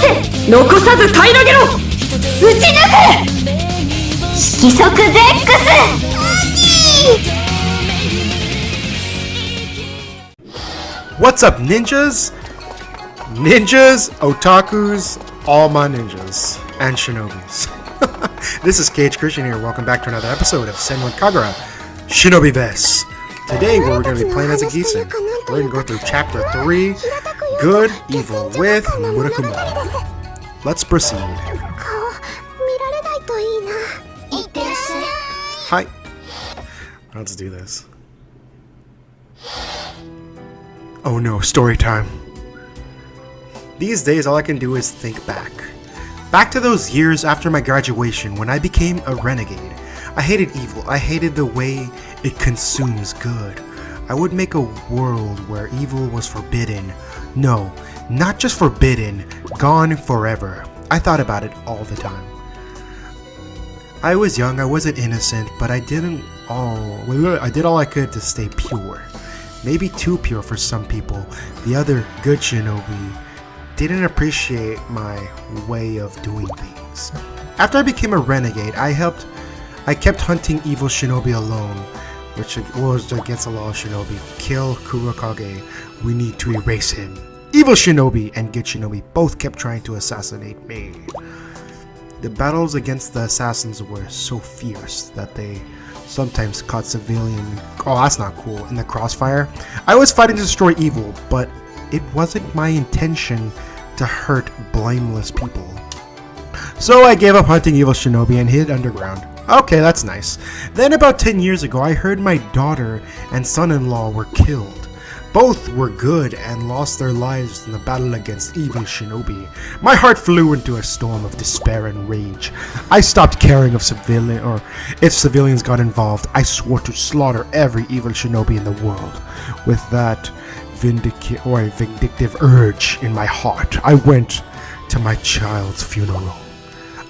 せ残さず平らげろ打ち抜く色速ゼックス What's up, ninjas? Ninjas, otakus, all my ninjas, and shinobis. This is Cage Christian here. Welcome back to another episode of Senran Kagura Shinobi Verse. Today, we're going to be playing as a Gisen. We're going to go through Chapter 3, Good, Evil, with Murakumo. Let's proceed. Hi. Let's do this. Oh no, story time. These days, all I can do is think back. Back to those years after my graduation when I became a renegade. I hated evil. I hated the way it consumes good. I would make a world where evil was forbidden. No, not just forbidden, gone forever. I thought about it all the time. I was young, I wasn't innocent, but I did all I could to stay pure. Maybe too pure for some people. The other good shinobi didn't appreciate my way of doing things. After I became a renegade, I kept hunting evil shinobi alone, which was against the law of shinobi. Kill Kurokage. We need to erase him. Evil shinobi and good shinobi both kept trying to assassinate me. The battles against the assassins were so fierce that they sometimes caught civilian. Oh, that's not cool. In the crossfire, I was fighting to destroy evil, but it wasn't my intention to hurt blameless people. So I gave up hunting evil shinobi and hid underground. Okay, that's nice. Then about 10 years ago, I heard my daughter and son-in-law were killed. Both were good and lost their lives in the battle against evil shinobi. My heart flew into a storm of despair and rage. I stopped caring if civilians got involved. I swore to slaughter every evil shinobi in the world. With that vindictive urge in my heart, I went to my child's funeral.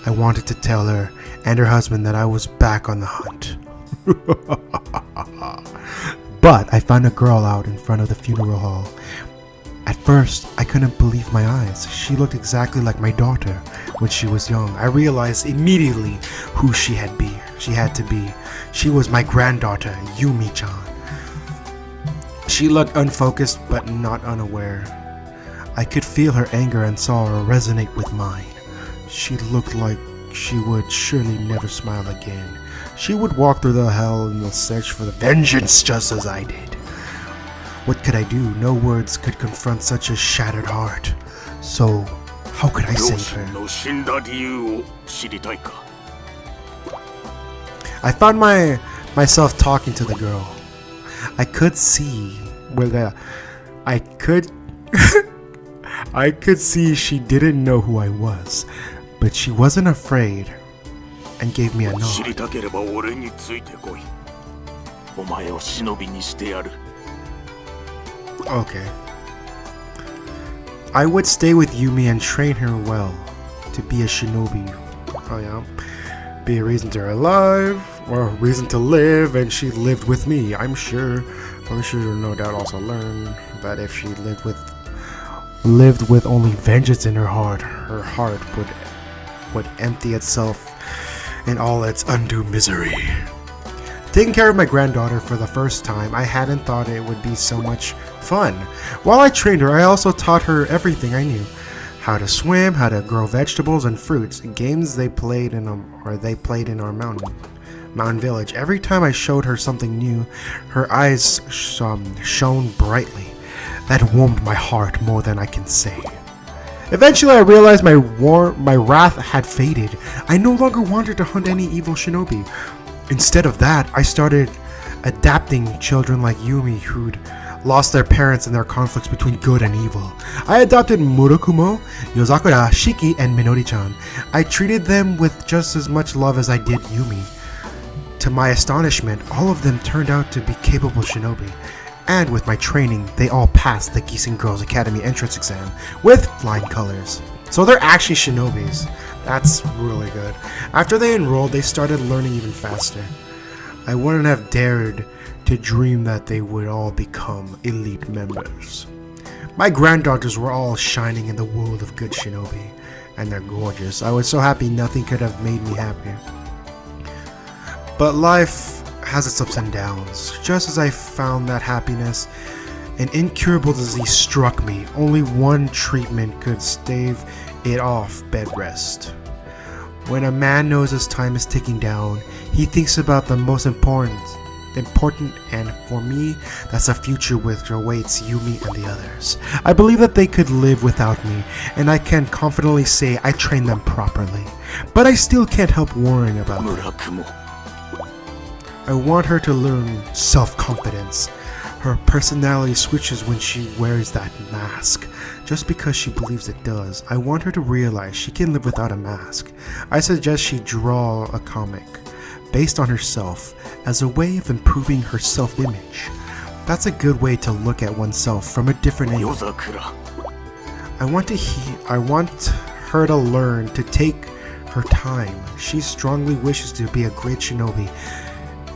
I wanted to tell her and her husband that I was back on the hunt. But I found a girl out in front of the funeral hall. At first, I couldn't believe my eyes. She looked exactly like my daughter when she was young. I realized immediately who she had to be. She was my granddaughter, Yumi-chan. She looked unfocused but not unaware. I could feel her anger and sorrow resonate with mine. She looked like she would surely never smile again. She would walk through the hell in the search for the vengeance just as I did. What could I do? No words could confront such a shattered heart. So, how could I save her? I found myself talking to the girl. I could see I could see she didn't know who I was, but she wasn't afraid and gave me a nod. Okay. I would stay with Yumi and train her well to be a shinobi. Oh yeah. Be a reason to her alive, or a reason to live, and she lived with me. I'm sure no doubt also learned that if she lived with only vengeance in her heart would empty itself in all its undue misery. Taking care of my granddaughter for the first time, I hadn't thought it would be so much fun. While I trained her, I also taught her everything I knew. How to swim, how to grow vegetables and fruits, games they played in our mountain village. Every time I showed her something new, her eyes shone brightly. That warmed my heart more than I can say. Eventually, I realized my wrath had faded. I no longer wanted to hunt any evil shinobi. Instead of that, I started adapting children like Yumi who'd lost their parents in their conflicts between good and evil. I adopted Murakumo, Yozakura, Shiki, and Minori-chan. I treated them with just as much love as I did Yumi. To my astonishment, all of them turned out to be capable shinobi. And with my training, they all passed the Gisen Girls Academy entrance exam with flying colors. So they're actually shinobis. That's really good. After they enrolled, they started learning even faster. I wouldn't have dared to dream that they would all become elite members. My granddaughters were all shining in the world of good shinobi, and they're gorgeous. I was so happy nothing could have made me happier. But life has its ups and downs. Just as I found that happiness, an incurable disease struck me. Only one treatment could stave it off: bed rest. When a man knows his time is ticking down, he thinks about the most important, and for me, that's a future which awaits Yumi and the others. I believe that they could live without me, and I can confidently say I trained them properly. But I still can't help worrying about Murakumo. I want her to learn self-confidence. Her personality switches when she wears that mask, just because she believes it does. I want her to realize she can live without a mask. I suggest she draw a comic based on herself as a way of improving her self-image. That's a good way to look at oneself from a different angle. I want her to learn to take her time. She strongly wishes to be a great shinobi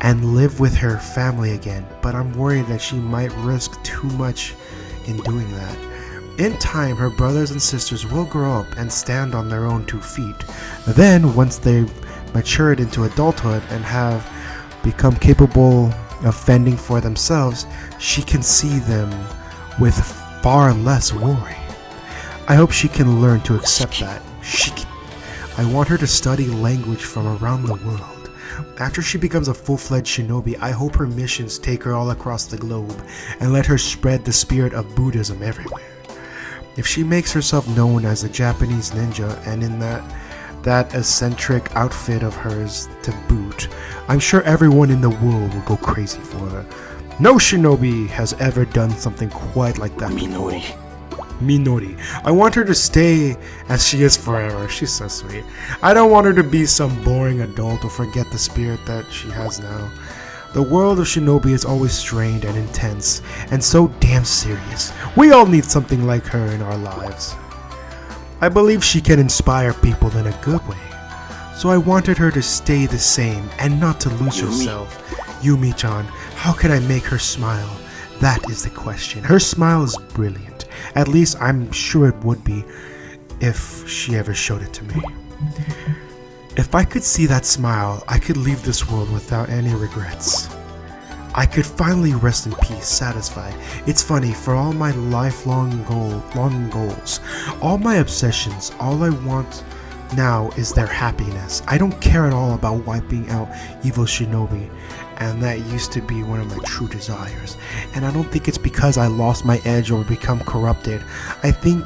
and live with her family again, but I'm worried that she might risk too much in doing that. In time, her brothers and sisters will grow up and stand on their own 2 feet. Then, once they've matured into adulthood and have become capable of fending for themselves, she can see them with far less worry. I hope she can learn to accept that. I want her to study language from around the world. After she becomes a full-fledged shinobi, I hope her missions take her all across the globe and let her spread the spirit of Buddhism everywhere. If she makes herself known as a Japanese ninja and in that eccentric outfit of hers to boot, I'm sure everyone in the world will go crazy for her. No shinobi has ever done something quite like that before. Minori. I want her to stay as she is forever. She's so sweet. I don't want her to be some boring adult or forget the spirit that she has now. The world of shinobi is always strained and intense, and so damn serious. We all need something like her in our lives. I believe she can inspire people in a good way, so I wanted her to stay the same and not to lose herself. Yumi-chan, how could I make her smile? That is the question. Her smile is brilliant. At least I'm sure it would be if she ever showed it to me. If I could see that smile, I could leave this world without any regrets. I could finally rest in peace, satisfied. It's funny, for all my lifelong goals, all my obsessions, all I want now is their happiness. I don't care at all about wiping out evil shinobi, and that used to be one of my true desires. And I don't think it's because I lost my edge or become corrupted. I think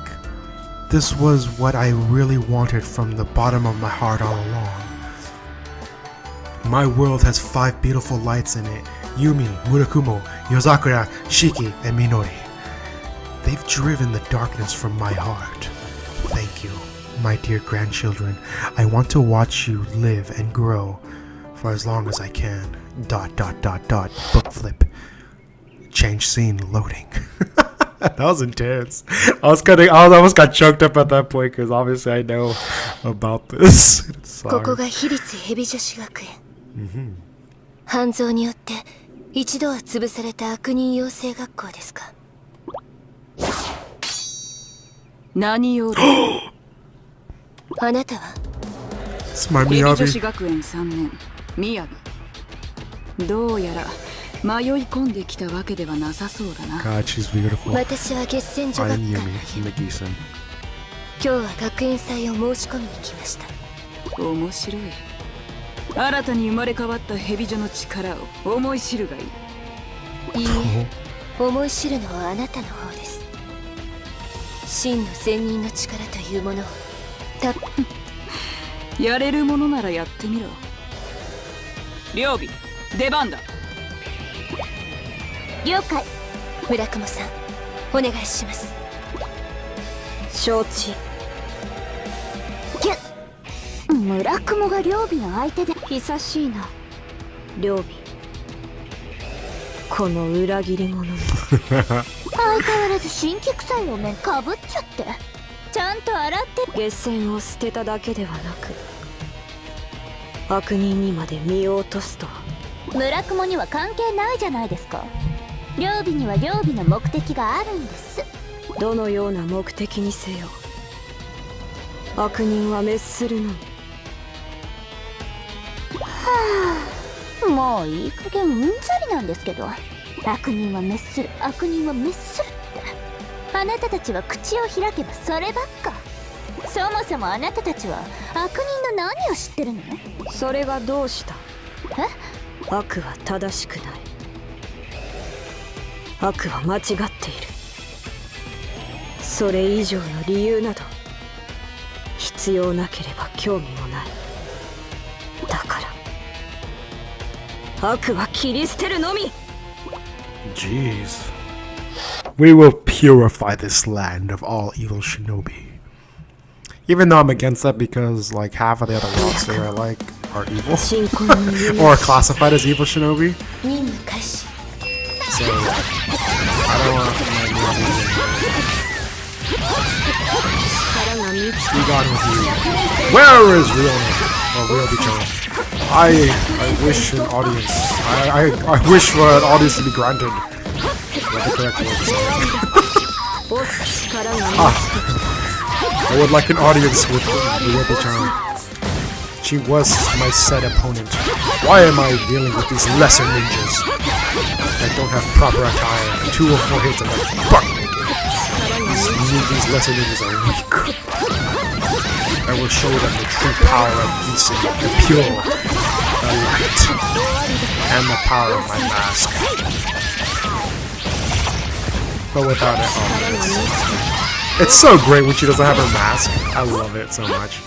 this was what I really wanted from the bottom of my heart all along. My world has 5 beautiful lights in it: Yumi, Murakumo, Yozakura, Shiki, and Minori. They've driven the darkness from my heart. Thank you, my dear grandchildren. I want to watch you live and grow for as long as I can. ... Book flip. Change scene loading. That was intense. I almost got choked up at that point because obviously I know about this. ここが私立ヘビ女子学園。犯罪によって一度は潰された悪人養成学校ですか。何をあなたはヘビ女子学園3年みやび。どうやら迷い込んできたわけではなさそうだな。God, she's beautiful. 私は月戦女学館の Yumi Himeki-san. 今日は学園祭を申し込みに来ました。面白い。新たに生まれ変わった蛇女の力を思い知るがいい。いいえ、思い知るのはあなたの方です。真の仙人の力というものをやれるものならやってみろ。Ryobi、出番だ。了解。村雲さん、お願いします。承知。村雲がRyobiの相手で久しいな。Ryobi、この裏切り者め。相変わらず新規臭いお面かぶっちゃって。ちゃんと洗って。下船を捨てただけではなく、悪人にまで身を落とすとは。村雲には関係ないじゃないですか。RyobiにはRyobiの目的があるんです。どのような目的にせよ悪人は滅するのみ。もういい加減うんざりなんですけど、悪人は滅する、悪人は滅するって、あなたたちは口を開けばそればっか。そもそもあなたたちは悪人の何を知ってるの？それがどうした？え？悪は正しくない。悪は間違っている。それ以上の理由など必要なければ興味もない。だから悪は切り捨てるのみ。 Jeez. We will purify this land of all evil shinobi. Even though I'm against that because like half of the other roster I like are evil or classified as evil shinobi. So I don't want my be gone with you. Where is Ryobi-chan? I wish an audience. I wish for an audience to be granted. What the correct word to say. I would like an audience with Ryobi-chan. She was my set opponent. Why am I dealing with these lesser ninjas that don't have proper attire? 2 or 4 hits and they're butt naked. These lesser ninjas are weak. I will show them the true power of Gisen, the pure, the light, and the power of my mask. But without it, oh, it's so great when she doesn't have her mask. I love it so much.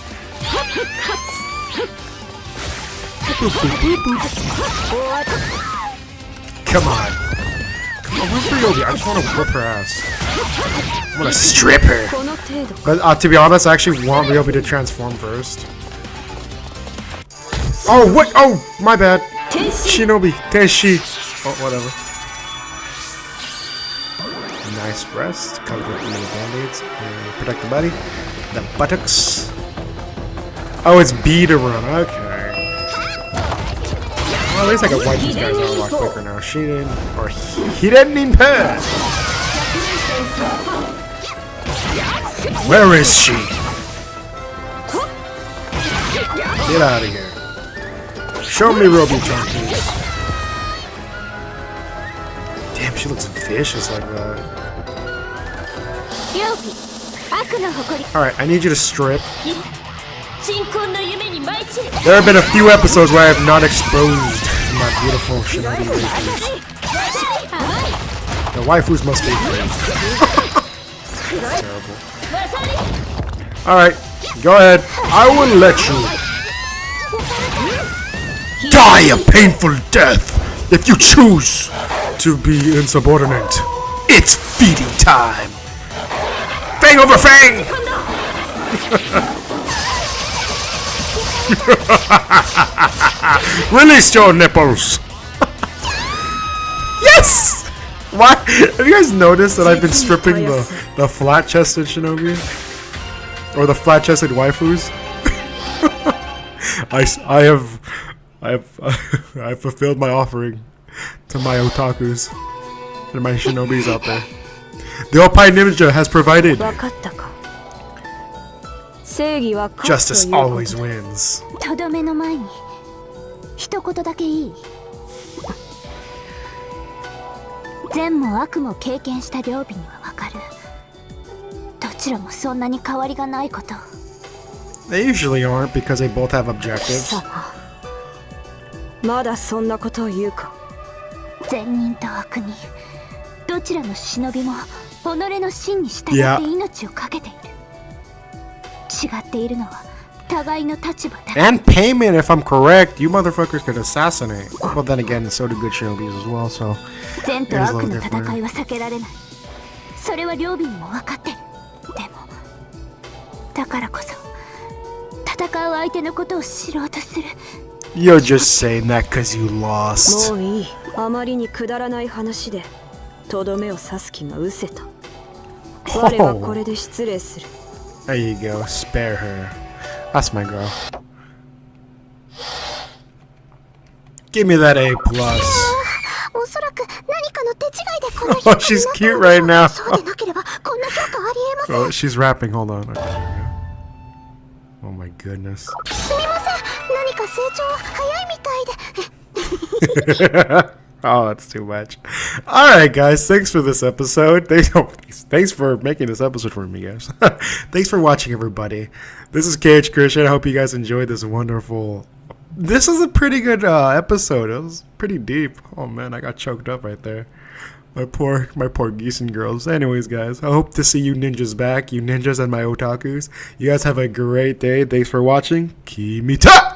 Come on. Where's Ryobi? I just want to whip her ass. I want to strip her. But to be honest, I actually want Ryobi to transform first. Oh, what? Oh, my bad. Shinobi. Tenshi. Oh, whatever. Nice breast. Covered with little band-aids. Protect the body. The buttocks. Oh, it's B to run. Okay. Well, at least I can wipe these guys out a lot quicker now. She didn't, or he didn't need pad. Where is she? Get out of here. Show me Ryobi-chan, please. Damn, she looks vicious like that. Alright, I need you to strip. There have been a few episodes where I have not exposed my beautiful shinobi waifus. The waifus must be great. Terrible. Alright, go ahead. I will let you die a painful death if you choose to be insubordinate. It's feeding time. Fang over fang! Release your nipples! Yes! Why? Have you guys noticed that I've been stripping the flat-chested shinobi? Or the flat-chested waifus? I have fulfilled my offering to my otakus and my shinobis out there. The Alpine Ninja has provided. Justice always wins. とどめの前に一言だけいい？善も悪も経験した両備にはわかる。どちらもそんなに変わりがないこと。They usually aren't because they both have objectives. まだそんなことを言うか。善人と悪人、どちらの忍びも己の真に従って命を懸けている。違っているのは互いの立場だ。And payment, if I'm correct, you motherfuckers could assassinate. Well, then again, so do good shinobis as well. So 善と悪の戦いは避けられない。それは両備にも分かってる。でも、だからこそ戦う相手のことを知ろうとする。You're just saying that because you lost. もういい。あまりにくだらない話でとどめを刺す気が失せた。我はこれで失礼する。There you go. Spare her. That's my girl. Give me that A+. おそらく何かの手違いで Oh, she's cute right now. Oh, she's rapping. Hold on. Okay, here we go. Oh my goodness. Oh, that's too much. Alright, guys. Thanks for this episode. Thanks for making this episode for me, guys. Thanks for watching, everybody. This is KH Christian. I hope you guys enjoyed this wonderful... This is a pretty good episode. It was pretty deep. Oh, man. I got choked up right there. My poor geese and girls. Anyways, guys. I hope to see you ninjas back. You ninjas and my otakus. You guys have a great day. Thanks for watching. Kimita!